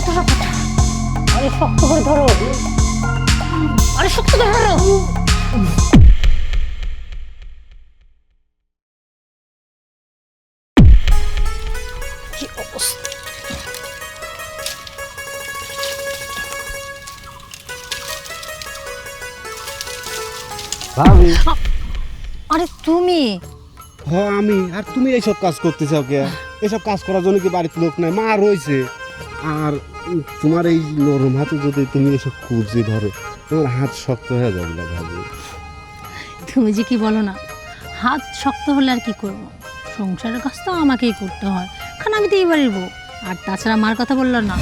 আরে শক্ত করে ধরো, আরে শক্ত করে ধরো। কি অবস্থা! ভাবি, আরে তুমি? হ্যাঁ আমি। আর তুমি এইসব কাজ করতে চাও কে? এসব কাজ করার জন্য কি বাড়িতে লোক নাই? মা রয়েছে। আর তোমার এই নরম হাতে যদি তুমি এসব খুঁজে ধরো, তোমার হাত শক্ত হয়ে যাবে না ভাবি। তুমি যে কি বলো না, হাত শক্ত হলে আর কি করব, সংসারের কাজ তো আমাকেই করতে হয়, কারণ আমি তো এই বাড়ির বউ। আর তাছাড়া মার কথা বললো না,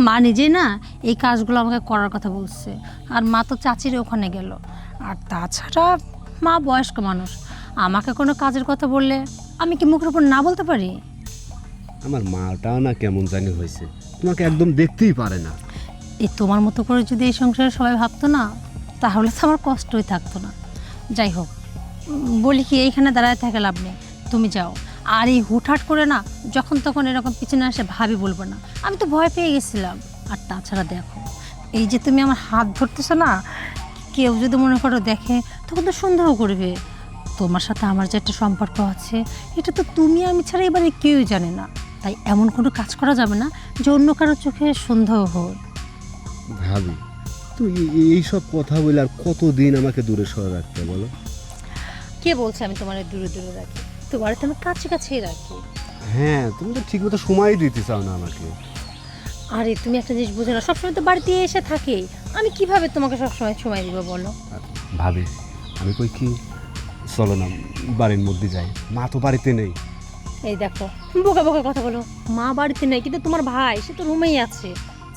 মা নিজেই না এই কাজগুলো আমাকে করার কথা বলছে। আর মা তো চাচির ওখানে গেল। আর তাছাড়া মা বয়স্ক মানুষ, আমাকে কোনো কাজের কথা বললে আমি কি মুখের উপর না বলতে পারি? আমার মাটাও না কেমন জানি হয়েছে, তোমাকে একদম দেখতেই পারে না। এই তোমার মতো করে যদি এই সংসারে সবাই ভাবতো না, তাহলে তো আমার কষ্টই থাকতো না। যাই হোক, বলি কি, এইখানে দাঁড়ায় থাকে লাভ নেই, তুমি যাও। আর এই হুটহাট করে না যখন তখন এরকম পিছনে আসে ভাবি বলবো না, আমি তো ভয় পেয়ে গেছিলাম। আর তাছাড়া দেখো, এই যে তুমি আমার হাত ধরতেছো না, কেউ যদি মনে করো দেখে তখন তো সন্দেহ করবে। তোমার সাথে আমার যে একটা সম্পর্ক আছে, এটা তো তুমি আমি ছাড়া এবারে কেউই জানে না। তাই এমন কোনো কাজ করা যাবে না যে অন্য কারোর চোখে সন্দেহ হয়। ভাবি, তুই এইসব কথা বলে আর কতদিন আমাকে দূরে সরে রাখতে বলো? কে বলছে আমি তোমার দূরে দূরে রাখি? তোমার তো আমি কাছে কাছেই রাখি। হ্যাঁ, তুমি তো ঠিক মতো সময় দিতে চাও না আমাকে। আরে তুমি একটা জিনিস বুঝো না, সবসময় তো বাড়িতে এসে থাকে, আমি কিভাবে তোমাকে সবসময় সময় দিব বলো? ভাবি, আমি কই কি, চলো না বাড়ির মধ্যে যাই। মা তো বাড়িতে নেই। এই দেখো, বোকা বোকা কথা বলো। মা বাড়িতে নেই, কিন্তু তোমার ভাই সে তো রুমেই আছে,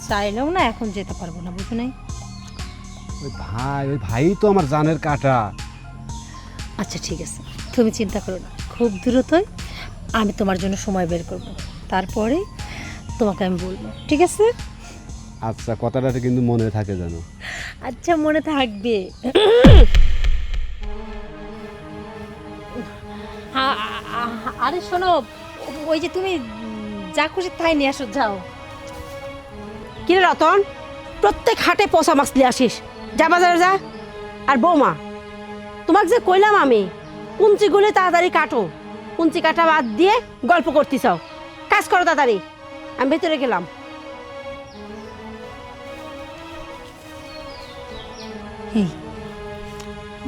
চাইলেও না এখন যেতে পারবো না, বুঝো নাই? ওই ভাই তো আমার জানের কাটা। আচ্ছা ঠিক আছে, তুমি চিন্তা করো না, খুব দ্রুতই আমি তোমার জন্য সময় বের করব, তারপরে তোমাকে আমি বলবো, ঠিক আছে? আচ্ছা, কথাটা কিন্তু মনে থাকে জানো। আচ্ছা, মনে থাকবে। আরে শোনো, ওই যে তুমি যা খুশি তাই নিয়ে আসো, যাও। কিরে রতন, প্রত্যেক হাটে পচা মাছ নিয়ে আসিস, যা বাজারে যা। আর বৌমা, তোমাকে যে কইলাম আমি কুঞ্চিগুলি তাড়াতাড়ি কাটো, কুঞ্চি কাটা বাদ দিয়ে গল্প করতে চাও, কাজ করো তাড়াতাড়ি। আমি ভেতরে গেলাম। এই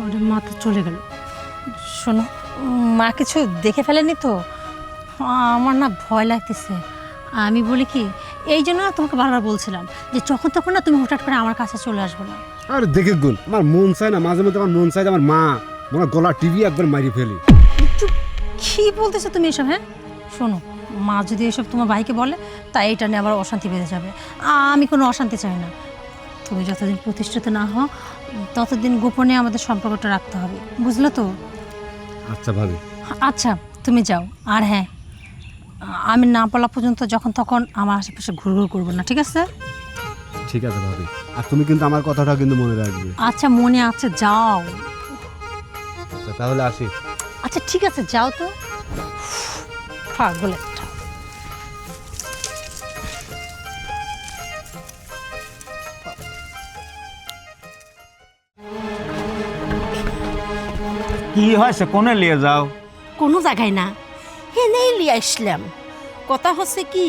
ওরে, মা তো চলে গেল। শোনো, মা কিছু দেখে ফেলেনি তো? আমার না ভয় লাগতেছে। আমি বলি কি, এই জন্য না তোমাকে বারবার বলছিলাম যে যখন তখন না তুমি হঠাৎ করে আমার কাছে চলে আসবে না। আর দেখে গুণ, আমার মন চায় না, মাঝে মধ্যে আমার মন চায় যে আমার মা মনে হয় গলা টিভি একবার মারি ফেলি। চুপ! কি বলতেছো তুমি এসব? হ্যাঁ শোনো, মা যদি এসব তোমার ভাইকে বলে, তাই এটা নিয়ে আবার অশান্তি বেঁধে যাবে। আমি কোনো অশান্তি চাই না। তুমি যতদিন প্রতিষ্ঠিত না হও, ততদিন গোপনে আমাদের সম্পর্কটা রাখতে হবে, বুঝলে তো? আচ্ছা ভাবি। আচ্ছা, তুমি যাও। আর হ্যাঁ, আমি না বলা পর্যন্ত যখন তখন আমার আশেপাশে ঘুরঘুর করবো না, ঠিক আছে? ঠিক আছে ভাবি, আর তুমি কিন্তু আমার কথাটা কিন্তু মনে রাখবে। আচ্ছা, মনে আছে, যাও। আচ্ছা তাহলে আসি। আচ্ছা ঠিক আছে, যাও তো। পাগল একটা। কি হয়েছে, কোনে নিয়ে যাও? কোনো জায়গায় না, হেনেই লিয়ে আসলাম। কথা হচ্ছে কি,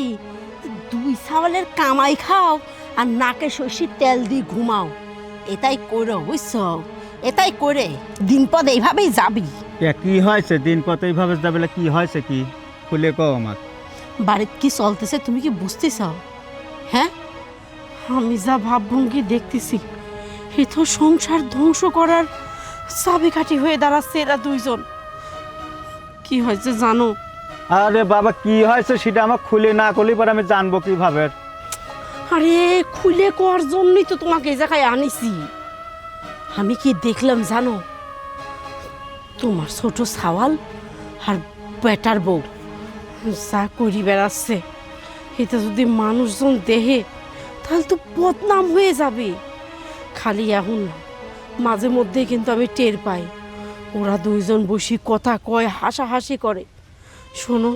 দুই চাওয়ালের কামাই খাও আর নাকে শশীর তেল দিয়ে ঘুমাও, এটাই করো, বুঝছ? এটাই করে দিন পদ এইভাবেই যাবি। কি হয়েছে দিন পথে এইভাবে যাবে? কি হয়েছে, কি খুলে কও আমার। বাড়িতে কি চলতেছে তুমি কি বুঝতেছ? হ্যাঁ, আমি যা ভাবভঙ্গি দেখতেছি, এ তো সংসার ধ্বংস করার চাবিকাঠি হয়ে দাঁড়াচ্ছে এরা দুইজন। কি হয়েছে জানো? আরে বাবা, কি হয়েছে সেটা আমার খুলে না করলে পরে আমি জানবো কিভাবে? আরে খুলে করার জন্যই তো তোমাকে এই জায়গায় আনিছি। আমি কি দেখলাম জানো, তোমার ছোট সাওয়াল আর বেটার বউ যা করি বেড়াচ্ছে, এটা যদি মানুষজন দেখে তাহলে তো বদনাম হয়ে যাবে। খালি এখন না, মাঝে মধ্যে কিন্তু আমি টের পাই ওরা দুইজন বসে কথা কয়, হাসাহাসি করে। শোনো,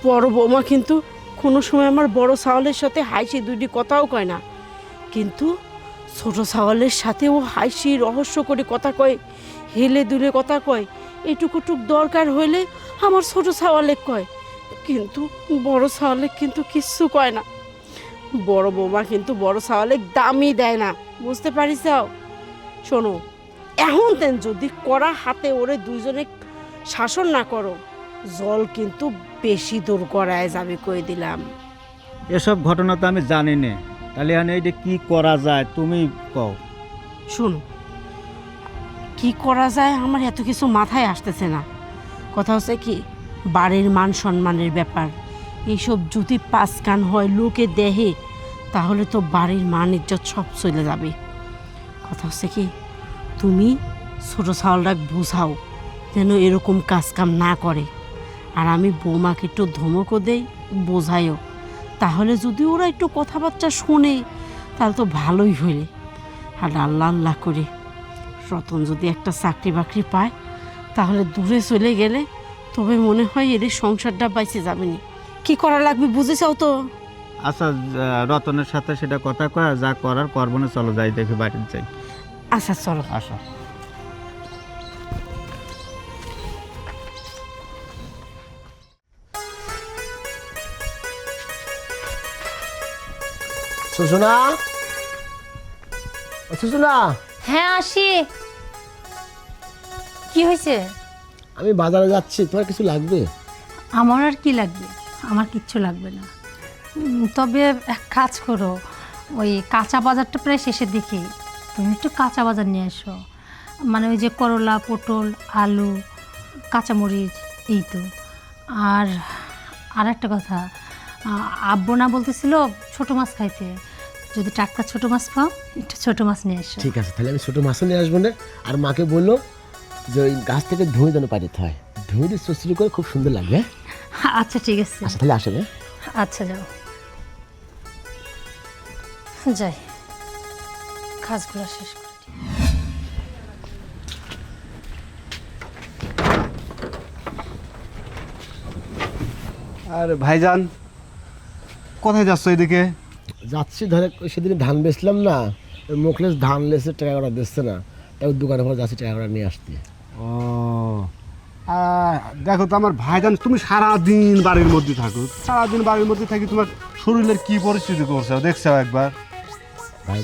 বড় বৌমা কিন্তু কোনো সময় আমার বড় ছাওয়ালের সাথে হাসি দুইটি কথাও কয় না, কিন্তু ছোট ছাওয়ালের সাথে ও হাসি রহস্য করে কথা কয়, হেলে দুলে কথা কয়। এটুকুটুক দরকার হইলে আমার ছোট ছাওয়ালে কয়, কিন্তু বড় ছাওয়ালে কিন্তু কিচ্ছু কয় না। বড় বৌমা কিন্তু বড় ছাওয়ালে দামই দেয় না, বুঝতে পারিস? শোনো, এখন তেন যদি কড়া হাতে ওরে দুইজনে শাসন না করো, জল কিন্তু বেশি দূর গড়ায় যাবে, কই দিলাম। এসব ঘটনা তো আমি জানি না, তাহলে এখন এইটা কি করা যায় তুমি কও। শুনো, কি করা যায় আমার এত কিছু মাথায় আসতেছে না। কথা হচ্ছে কি, বাড়ির মান সম্মানের ব্যাপার, এইসব যদি পাঁচ কান হয় লোকে দেহে, তাহলে তো বাড়ির মান ইজ্জত সব চলে যাবে। কথা হচ্ছে কি, তুমি ছোট ছাওয়ালটা বুঝাও যেন এরকম কাজ কাম না করে, আর আমি বৌমাকে একটু ধমকও দেই, বোঝাইও। তাহলে যদি ওরা একটু কথাবার্তা শোনে তাহলে তো ভালোই হইলে। আর আল্লাহ আল্লাহ করে রতন যদি একটা চাকরি বাকরি পায়, তাহলে দূরে চলে গেলে তবে মনে হয় এদের সংসারটা বাইচে যাবে না। কি করা লাগবে বুঝেছাও তো? আচ্ছা, রতনের সাথে সেটা কথা কয়, যা করার করবো না, চলো যাই দেখি বাড়িতে যাই। আচ্ছা চলো। আসো। সুসুনা, সুসুনা, হ্যাঁ আসি। কি হয়েছে? আমি বাজারে যাচ্ছি, তোমার কিছু লাগবে? আমার আর কি লাগবে? আমার কিচ্ছু লাগবে না। তবে এক কাজ করো, ওই কাঁচা বাজারটা প্রায় শেষের দিকে, তুমি একটু কাঁচা বাজার নিয়ে এসো। মানে ওই যে করলা, পটল, আলু, কাঁচামরিচ, এই তো। আর একটা কথা, আব্বু না বলতেছিল ছোটো মাছ খাইতে, যদি টাটকা ছোটো মাছ পাও একটু ছোটো মাছ নিয়ে এসো। ঠিক আছে, তাহলে আমি ছোটো মাছও নিয়ে আসবো না। আর মাকে বললো যে ওই গাছ থেকে ধুয়ে যেন পাঠাতে হয়, ধুয়ে দিয়ে চচড়ি করে খুব সুন্দর লাগবে। আচ্ছা ঠিক আছে। আচ্ছা তাহলে আসবে। আচ্ছা যাও, যাই কাজগুলো শেষ করে দিই। আর ভাইজান, কোথায় যাচ্ছ এদিকে? যাচ্ছি, ধরে সেদিন ধান বেচলাম না, ওই মুখলেস ধান লেসে টাকা করা দিচ্ছে না, তাই ওই দোকানে পরে যাচ্ছি টাকা করা নিয়ে আসতে। ও দেখো তো আমার ভাইজান, তুমি সারাদিন বাড়ির মধ্যে থাকো, সারাদিন বাড়ির মধ্যে থাকি, তোমার শরীরের কি পরিস্থিতি করছে দেখছো একবার? ভাই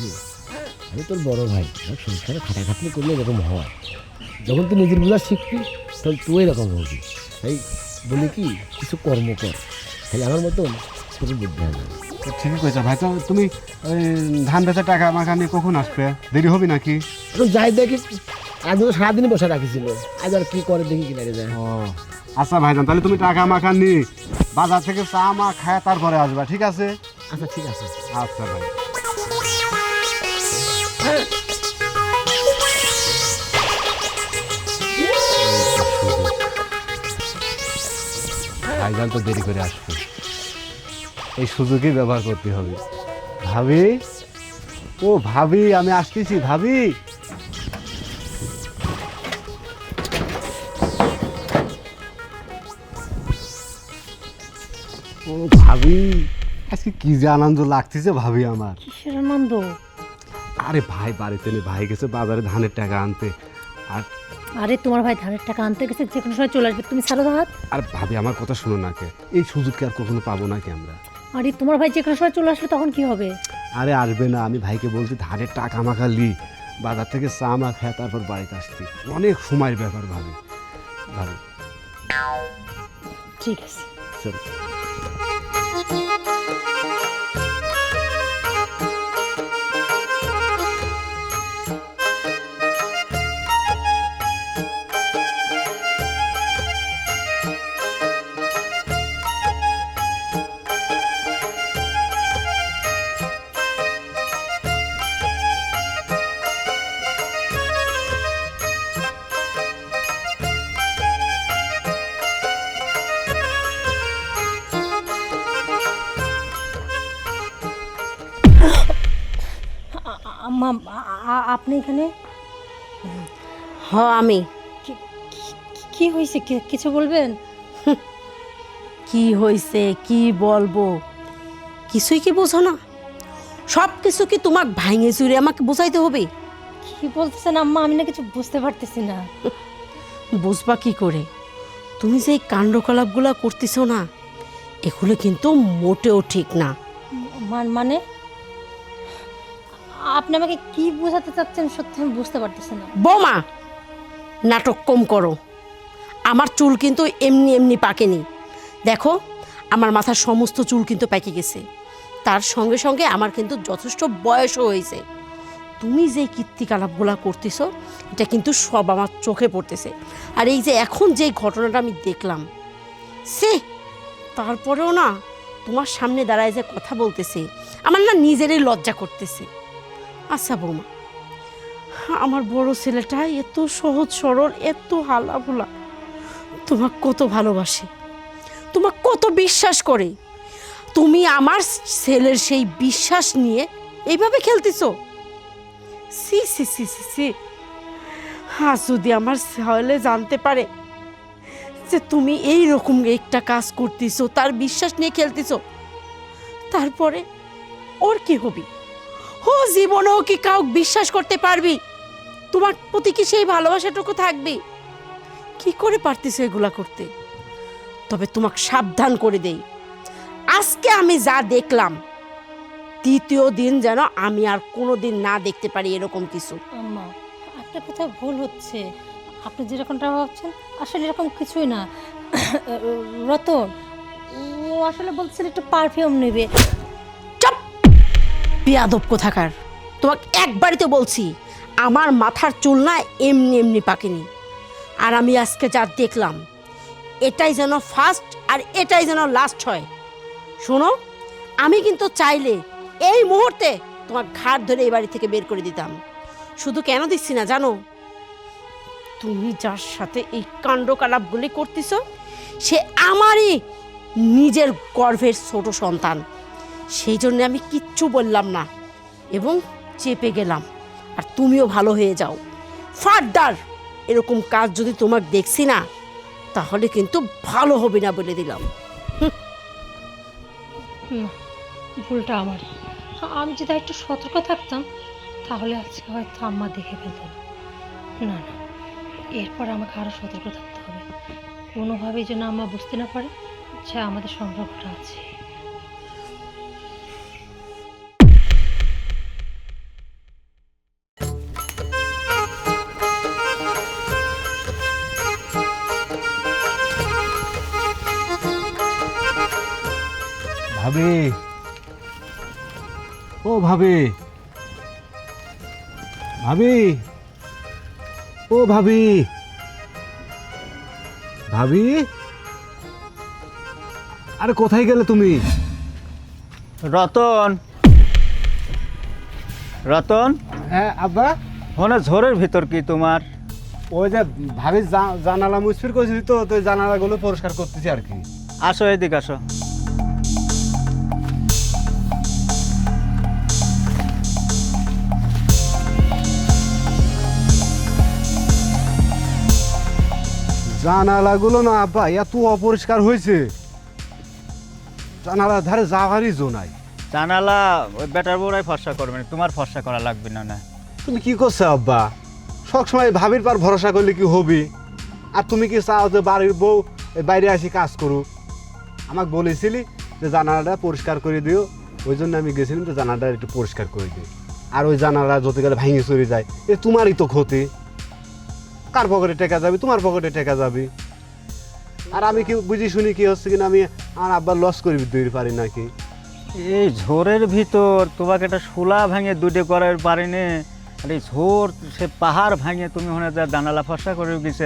আমি তোর বড় ভাই, সংসারে খাটাখাটনি করলে এরকম হয়। যখন তুই নিজের বোঝা শিখবি তখন তুই এরকম হবি। তাই বলি কি, কিছু কর্ম কর, তাহলে আমার মতন তোর বুদ্ধি হবে। ঠিকই কইছো ভাই। তো তুমি ওই ধান বেচা টাকা মাখা নিয়ে কখন আসবে? দেরি হবে নাকি? এখন যাই দেখি, আজ সারাদিন বসে রাখিছিল, আজ আর কি করে দেখি কি লাগে যায়। ও আচ্ছা ভাইজান, তাহলে তুমি টাকা মাখা নিয়ে বাজার থেকে চা মা খায় তারপরে আসবা, ঠিক আছে? আচ্ছা ঠিক আছে। আচ্ছা ভাই। ভাইজান তো দেরি করে আসবে, এই সুযোগই ব্যবহার করতে হবে। ভাবি, ও ভাবি, আমি আসতেছি ভাবি। ও ভাবি, আজকে কি যে আনন্দ লাগতেছে ভাবি আমার। কিসের আনন্দ? আরে ভাই বাড়িতে নেই, ভাই গেছে বাজারে ধানের টাকা আনতে। আর আরে তোমার ভাই ধানের টাকা আনতে গেছে, যে কোনো সময় চলে আসবে, তুমি ছাড়ো তো হাত। আর ভাবি আমার কথা শোনো না কে, এই সুযোগ কি আর কখনো পাবো নাকি আমরা? আরে তোমার ভাই যে কোনো সময় চলে আসলে তখন কি হবে? আরে আসবে না, আমি ভাইকে বলছি ধানের টাকা মাখা লি, বাজার থেকে চা মা খায় তারপর বাড়িতে আসছি, অনেক সময়ের ব্যাপার ভাবি। ভাবি ঠিক আছে। চলো। আম্মা, আপনি এখানে? হ আমি। কি হয়েছে? কিছু বলবেন? কি হয়েছে কি বলবো, কিছুই কি বোঝো না? সব কিছু কি তোমাকে ভাঙে চুরে আমাকে বোঝাইতে হবে? কি বলতেছেন আম্মা? আমি না কিছু বুঝতে পারতেছি না। বুঝবা কি করে? তুমি যে এই কাণ্ডকলাপগুলো করতেছো না, এগুলো কিন্তু মোটেও ঠিক না। মানে আপনি আমাকে কি বোঝাতে চাচ্ছেন সত্যি আমি বুঝতে পারতেছি না। বৌমা, নাটক কম করো। আমার চুল কিন্তু এমনি এমনি পাকেনি। দেখো, আমার মাথার সমস্ত চুল কিন্তু পেকে গেছে। তার সঙ্গে সঙ্গে আমার কিন্তু যথেষ্ট বয়সও হয়েছে। তুমি যে কীর্তিকলাপগুলো করতেছো, এটা কিন্তু সব আমার চোখে পড়তেছে। আর এই যে এখন যে ঘটনাটা আমি দেখলাম, সে তারপরেও না তোমার সামনে দাঁড়ায় যে কথা বলতেছে, আমার না নিজেরই লজ্জা করতেছে। আচ্ছা বৌমা, আমার বড় ছেলেটা এত সহজ সরল, এত হালাভোলা, তোমাকে কত ভালোবাসে, তোমাকে কত বিশ্বাস করে। তুমি আমার ছেলের সেই বিশ্বাস নিয়ে এইভাবে খেলতেছো? সি সি সি সি সি। হ্যাঁ, যদি আমার ছেলে জানতে পারে যে তুমি এই রকম একটা কাজ করতেছো, তার বিশ্বাস নিয়ে খেলতেছো, তারপরে ওর কি হবে? ও জীবনেও কি কাউকে বিশ্বাস করতে পারবি? তোমার প্রতি কি সেই ভালোবাসাটুকু থাকবে? কি করে পারতেছো এগুলা করতে? তবে তোমাকে সাবধান করে দেই, আজকে আমি যা দেখলাম, দ্বিতীয় দিন যেন আমি আর কোনোদিন না দেখতে পারি এরকম কিছু। আম্মা, আপনার কোথাও ভুল হচ্ছে। আপনি যেরকমটা ভাবছেন আসলে এরকম কিছুই না। রতন ও আসলে বলছিল একটু পারফিউম নেবে। চুপ! বেয়াদব কোথাকার! তোমাকে একবারই তো বলছি, আমার মাথার চুল না এমনি এমনি পাকেনি। আর আমি আজকে যা দেখলাম, এটাই যেন ফার্স্ট আর এটাই যেন লাস্ট হয়। শোনো, আমি কিন্তু চাইলে এই মুহূর্তে তোমার ঘাড় ধরে এই বাড়ি থেকে বের করে দিতাম। শুধু কেন দিচ্ছি না জানো? তুমি যার সাথে এই কাণ্ডকলাপগুলি করতেছ, সে আমারই নিজের গর্ভের ছোট সন্তান। সেই জন্য আমি কিচ্ছু বললাম না এবং চেপে গেলাম। আর তুমিও ভালো হয়ে যাও। ফার্দার এরকম কাজ যদি তোমাকে দেখছি না, তাহলে কিন্তু ভালো হবে না বলে দিলাম। না, ভুলটা আমার। আমি যদি একটু সতর্ক থাকতাম তাহলে আজকে হয়তো আম্মা দেখে ফেলতো না। না না, এরপর আমাকে আরও সতর্ক থাকতে হবে, কোনোভাবেই যেন আম্মা বুঝতে না পারে যে আমাদের সম্পর্কটা আছে। ভাবি, ও ভাবি, ভাবি, ও ভাবি, ভাবি, আরে কোথায় গেলে তুমি? রতন, রতন, হ্যাঁ আব্বা। মনে ঝড়ের ভিতর কি তোমার? ওই যে ভাবি জানালা মুসফির করেছি, তো তো ওই জানালাগুলো পরিষ্কার করতেছি আর কি। আসো এদিকে আসো। জানালাগুলো না আব্বা এত অপরিষ্কার হয়েছে, জানালার ধারে যাওয়ারই জো নাই। জানালা ওই বেটার বউরাই ফর্সা করবে না, তোমার ফর্সা করা লাগবে না। না তুমি কি করছো আব্বা? সবসময় ভাবির পার ভরসা করলে কি হবে? আর তুমি কি চাও যে বাড়ির বউ বাইরে আসি কাজ করুক? আমাকে বলেছিলি যে জানালাটা পরিষ্কার করে দিও, ওই জন্য আমি গেছিলাম যে জানালাটা একটু পরিষ্কার করে দিই। আর ওই জানালা যত গেলে ভেঙে চলে যায়, এ তোমারই তো ক্ষতি। কার পকেটে টেকা যাবে? তোমার পকেটে টেকা যাবে। আর আমি কি বুঝি শুনি কি হচ্ছে কিনা আমি আমার আব্বার লস করে দিতে পারি নাকি? এই ঝড়ের ভিতর তোমাকে একটা শোলা ভাঙে দুটো করার পারিনি। আর এই ঝড় সে পাহাড় ভাঙে তুমি ওখানে যা জানালা ফর্সা করে গেছে।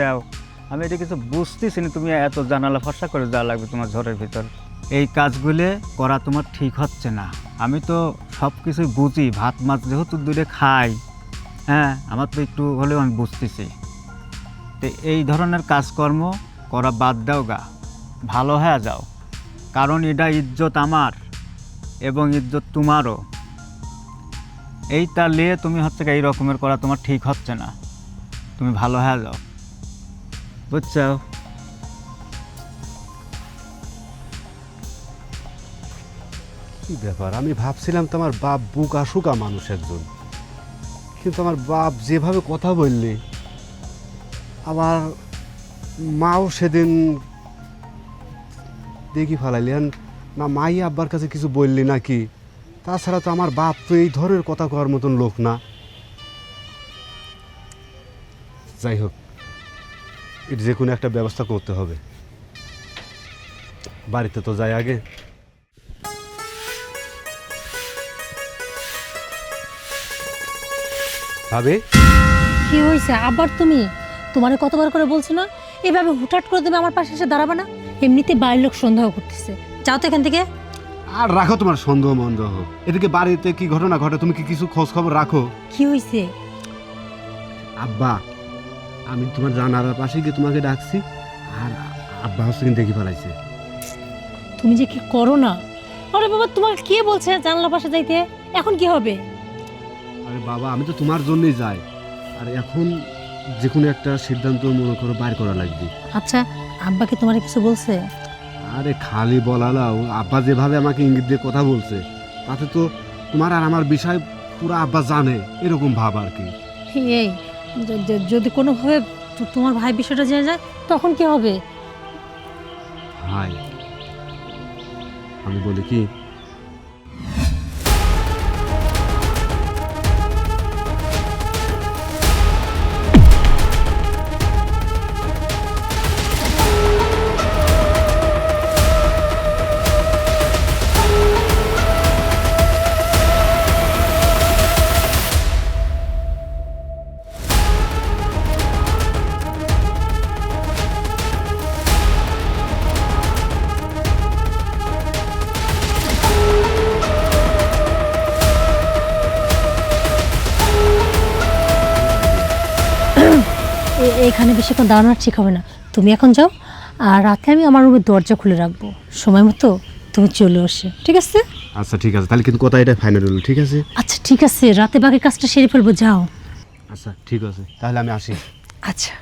আমি এটা কিছু বুঝতেছি না, তুমি এত জানালা ফর্সা করে যাওয়া লাগবে তোমার ঝড়ের ভিতর। এই কাজগুলো করা তোমার ঠিক হচ্ছে না। আমি তো সব কিছুই বুঝি, ভাত মাছ যেহেতু দূরে খাই, হ্যাঁ আমার তো একটু হলেও আমি বুঝতেছি। তো এই ধরনের কাজকর্ম করা বাদ দাও গা, ভালো হয়ে যাও। কারণ এটা ইজ্জত আমার এবং ইজ্জত তোমারও। এইটা নিয়ে তুমি হচ্ছে এই রকমের করা তোমার ঠিক হচ্ছে না। তুমি ভালো হয়ে যাও, বুঝছো? কি ব্যাপার, আমি ভাবছিলাম তো আমার বাপ বুকা শুকা মানুষ একজন, কিন্তু আমার বাপ যেভাবে কথা বললে, আবার মাও সেদিন দেখি ফেলাইলেন না, মাই আব্বার কাছে কিছু বললি নাকি। তাছাড়া তো আমার বাপ তো এই ধরনের কথা কওয়ার মতন লোক না। যাই হোক, এর যে কোনো একটা ব্যবস্থা করতে হবে। বাড়িতে তো যাই আগে। ভাবে কি হয়েছে আবার তুমি? তোমারে কতবার করে বলছো না এভাবে হুটহাট করে তুমি আমার পাশে এসে দাঁড়াবে না? এমনিতে বাড়ির লোক সন্দেহ করতেছে, যাও তো এখান থেকে। আর রাখো তোমার সন্দেহ মন্দেহ। এদিকে বাড়িতে কি ঘটনা ঘটে তুমি কি কিছু খোঁজ খবর রাখো? কি হয়েছে? আব্বা, আমি তোমার জানালার পাশে গিয়ে তোমাকে ডাকছি, আর আব্বা হচ্ছে কিন্তু দেখি ফেলাইছে। তুমি যে কি করো না। আরে বাবা, তোমাকে কে বলছে জানলার পাশে যাইতে? এখন কি হবে? আরে বাবা, আমি তো তোমার জন্যই যাই, আর এখন যে কোনো একটা সিদ্ধান্ত মনে করো বাইর করা লাগবে। আচ্ছা, আব্বাকে তোমার কিছু বলছে? আরে খালি বলালাও, আব্বা যেভাবে আমাকে ইঙ্গিত দিয়ে কথা বলছে, তাতে তো তোমার আর আমার বিষয় পুরো আব্বা জানে, এরকম ভাব আর কি। এই যদি কোনোভাবে তোমার ভাই বিষয়টা জেনে যায় তখন কি হবে? ভাই, আমি বলি কি, এখানে বেশিক্ষণ দাঁড়ানোর ঠিক হবে না, তুমি এখন যাও, আর রাতে আমি আমার রুমের দরজা খুলে রাখবো, সময় মতো তুমি চলে আসে, ঠিক আছে? আচ্ছা ঠিক আছে, তাহলে কিন্তু কথা এটা ফাইনাল হলো, ঠিক আছে? আচ্ছা ঠিক আছে, রাতে বাকি কাজটা সেরে ফেলবো, যাও। আচ্ছা ঠিক আছে, তাহলে আমি আসি। আচ্ছা।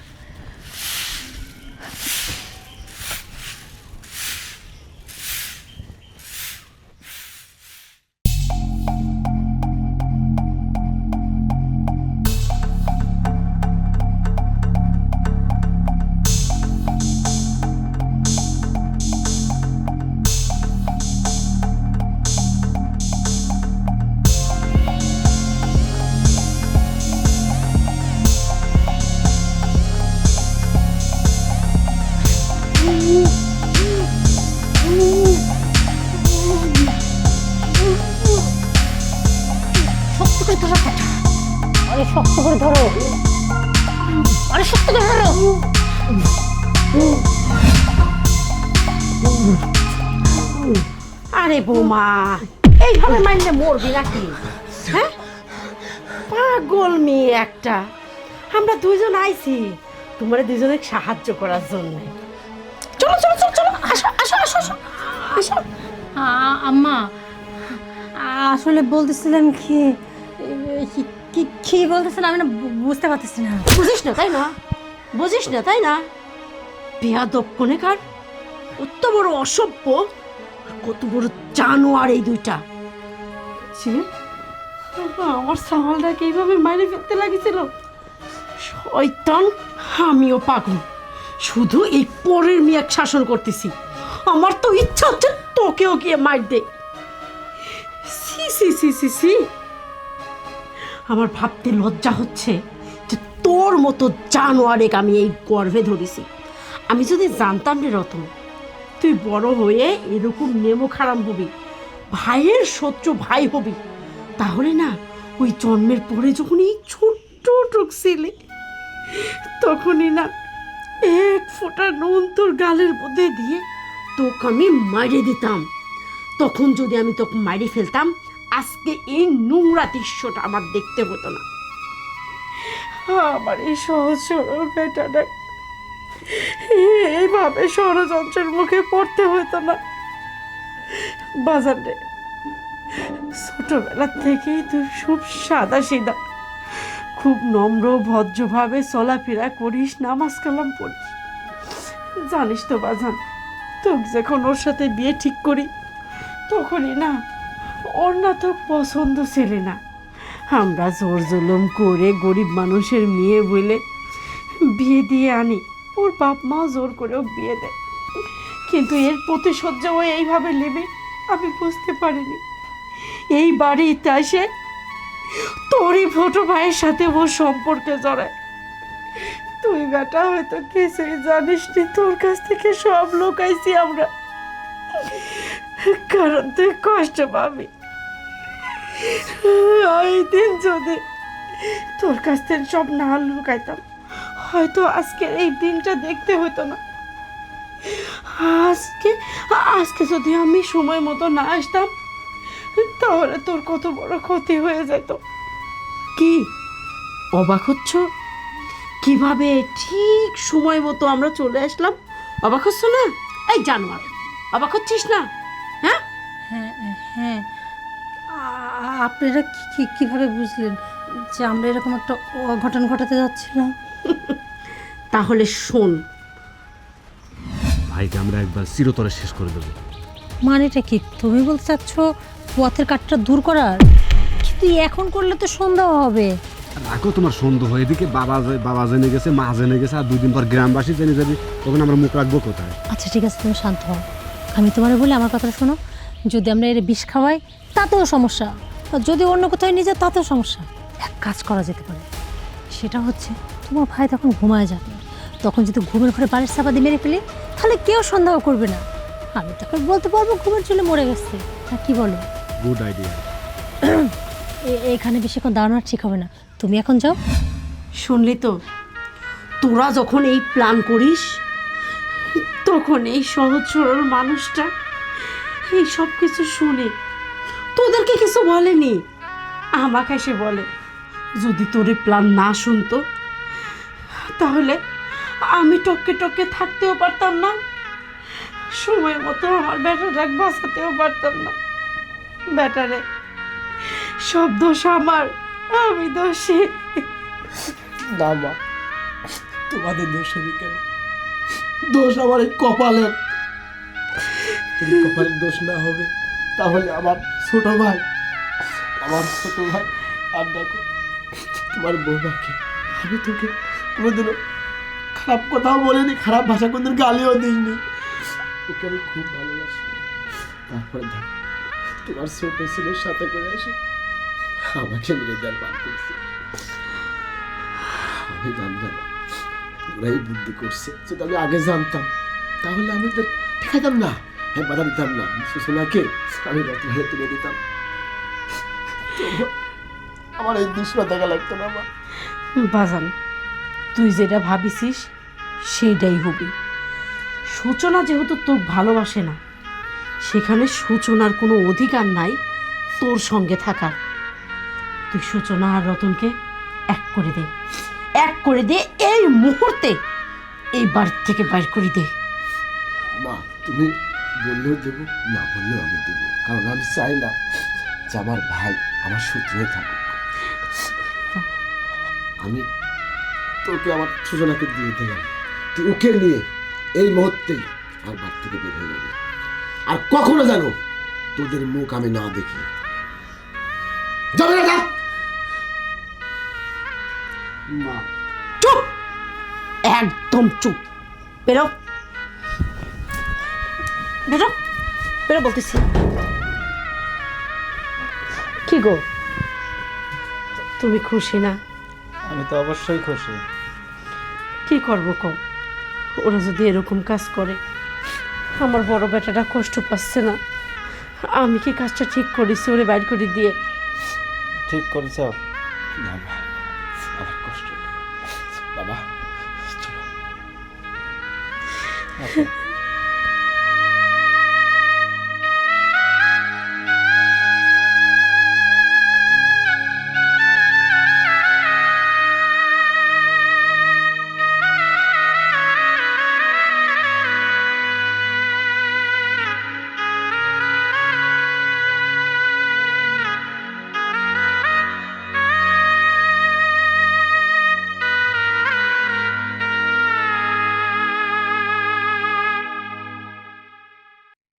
আরে শক্ত করে ধরো, আরে শক্ত করে ধরো। আরে বৌমা, এইভাবে মাইলে মরবি নাকি? হ্যাঁ, পাগল মেয়ে একটা। আমরা দুইজন আইছি তোমার দুজনে সাহায্য করার জন্য। চলো চলো চলো চলো, আসো আসো আসো আসো আসো। আম্মা, আসলে বলতেছিলাম কি কি বলতেছেন আমি না বুঝতে পারতেছি না। বুঝিস না তাই না? বুঝিস না তাই না? বেয়াদব কোনেকার, কত বড় অসভ্য, কত বড় জানোয়ার এই দুইটা। আমার সামালটাকে এইভাবে মাইরে ফেলতে লাগিছিল। শয়তান, আমিও পাগল, শুধু এই পরের মেয়ে শাসন করতেছি। আমার তো ইচ্ছা হচ্ছে তোকেও গিয়ে মার দে। সি সি সি সি সি, আমার ভাবতে লজ্জা হচ্ছে যে তোর মতো জানোয়ারেক আমি এই গর্ভে ধরেছি। আমি যদি জানতাম রে রতন, তুই বড় হয়ে এরকম নেমো খারাম হবি, ভাইয়ের শত্রু ভাই হবি, তাহলে না ওই জন্মের পরে যখন এই ছোট্ট ঢুকছিলে, তখনই না এক ফোঁটা নুন তোর গালের মধ্যে দিয়ে তোকে আমি মাইরে দিতাম। তখন যদি আমি তোকে মাইরে ফেলতাম, আজকে এই নোংরা দৃশ্যটা আমার দেখতে হতো না। আমার এই সহজ সরল বেটাটা এইভাবে ষড়যন্ত্রের মুখে পড়তে হতো না। বাজারে ছোটবেলা থেকেই তুই খুব সাদা সিধা, খুব নম্র ভদ্রভাবে চলাফেরা করিস, নামাজ কালাম পড়িস। জানিস তো বাজান, তোকে যখন ওর সাথে বিয়ে ঠিক করি, তখনই না ওর না তো পছন্দ ছেলে না। আমরা জোর জুলুম করে গরিব মানুষের মেয়ে বলে বিয়ে দিয়ে আনি, ওর বাপ মাও জোর করেও বিয়ে দেয়, কিন্তু এর প্রতিশোধ যে ও এইভাবে নেবে আমি বুঝতে পারিনি। এই বাড়িতে এসে তোরই ছোট ভাইয়ের সাথে ওর সম্পর্কে জড়ায়। তুই বেটা হয়তো কিছুই জানিস নি, তোর কাছ থেকে সব লুকাইছি আমরা, কারণ তুই কষ্ট পাবি। ওই দিন যদি তোর কাছ থেকে সব না লুকাইতাম, হয়তো আজকে এই দিনটা দেখতে হতো না। আজকে আজকে যদি আমি সময় মতো না আসতাম, তাহলে তোর কত বড় ক্ষতি হয়ে যেত। কি অবাক হচ্ছ? কিভাবে ঠিক সময় মতো আমরা চলে আসলাম? অবাক হচ্ছ না? এই জানোয়ার, অবাক হচ্ছিস না? হ্যাঁ হ্যাঁ হ্যাঁ, আপনারা কিভাবে বুঝলেন যে আমরা এরকম একটা অঘটন ঘটাতে যাচ্ছিলাম? তাহলে শোন, ভাইকে আমরা একবার চিরতরে শেষ করে দেবো। মানেটা কি? তুমি বলতে চাচ্ছ পথের কাঠটা দূর করার? কিন্তু এখন করলে তো সন্দেহ হবে। রাখো তোমার সন্দেহ, এদিকে বাবা জেনে গেছে, মা জেনে গেছে, আর 2 দিন পর গ্রামবাসী জেনে যাবে, তখন আমরা মুখ রাখবো কোথায়? আচ্ছা ঠিক আছে, তুমি শান্ত হও। আমি তোমার বলি, আমার কথাটা শোনো। যদি আমরা এর বিষ খাওয়াই তাতেও সমস্যা, আর যদি অন্য কোথাও নিয়ে যায় তাতেও সমস্যা। এক কাজ করা যেতে পারে, সেটা হচ্ছে তোমার ভাই তখন ঘুমায় যাবে, তখন যদি ঘুমের ঘরে বাড়ির চাপা দিয়ে মেরে ফেলি, তাহলে কেউ সন্দেহ করবে না। আমি তখন বলতে পারবো ঘুমের চলে মরে গেছে। হ্যাঁ, কি বলো? Good idea. এখানে বেশিক্ষণ দাঁড়ানো ঠিক হবে না, তুমি এখন যাও। শুনলি তো, তোরা যখন এই প্ল্যান করিস, তখন এই সহজ সরল মানুষটা এই সব কিছু শুনে তোদেরকে কিছু বলেনি, আমাকে এসে বলে যদি তোর এই প্ল্যান না শুনতো, তাহলে আমি টপকে টপকে থাকতেও পারতাম না, সময় মতো আমার বেটাটাকে বাঁচাতেও পারতাম না। বেটারে, সব দোষ আমার, আমি দোষী। না মা, তোমাদের দোষ হবে কেন? দোষ আমার এই কপালের। যদি কপালের দোষ না হবে, তাহলে আমার ছোট ভাই আর দেখো তোমার বৌমাকে, আমি তোকে কোনোদিনও খারাপ কথাও বলিনি, খারাপ ভাষা কোনোদিন গালিও দিইনি, ওকে আমি খুব ভালোবাসি। তারপরে দেখো তোমার ছোট ছেলের সাথে করে এসে আমাকে মেরে দেওয়ার বার করছে। আমি জানতাম ওরাই বুদ্ধি করছে, যদি আমি আগে জানতাম তাহলে আমি তো দেখাতাম না, আমি বাধা দিতাম না, সুষমাকে আমি রত্নারে তুলে দিতাম। তবু আমার এই দৃশ্য দেখা লাগতো না মা। বাজান, তুই যেটা ভাবিছিস সেইটাই হবি। সূচনা যেহেতু তোর ভালোবাসে না, সেখানে সূচনার কোনো অধিকার নাই তোর সঙ্গে থাকার। তুই সূচনা আর রতনকে এক করে দে, এক করে দে, এই মুহূর্তে এই বাড়ি থেকে বাইর করে দে। মা তুমি বললেও দেবো, না বললেও আমি দেবো, কারণ আমি চাই না যে আমার ভাই আমার শত্রু হয়ে থাকুক। আমি তোকে আমার সূচনাকে দিয়ে দিলাম, তুই ওকে নিয়ে এই মুহূর্তেই আর বাড়ি থেকে বের হয়ে যাবে, আর কখনো জানো তোদের মুখ আমি না দেখি। যাবে না, যা। মা, চুপ, একদম চুপ। বেরো, বেরো, বেরো বলতেছি। কি গো, তুমি খুশি না? আমি তো অবশ্যই খুশি। কি করবো কম, ওরা যদি এরকম কাজ করে, আমার বড় বেটাটা কষ্ট পাচ্ছে না, আমি কি কাজটা ঠিক করেছি ওরে বাইর করে দিয়ে? ঠিক করেছ। না মা, আমার কষ্ট। বাবা চলো। আচ্ছা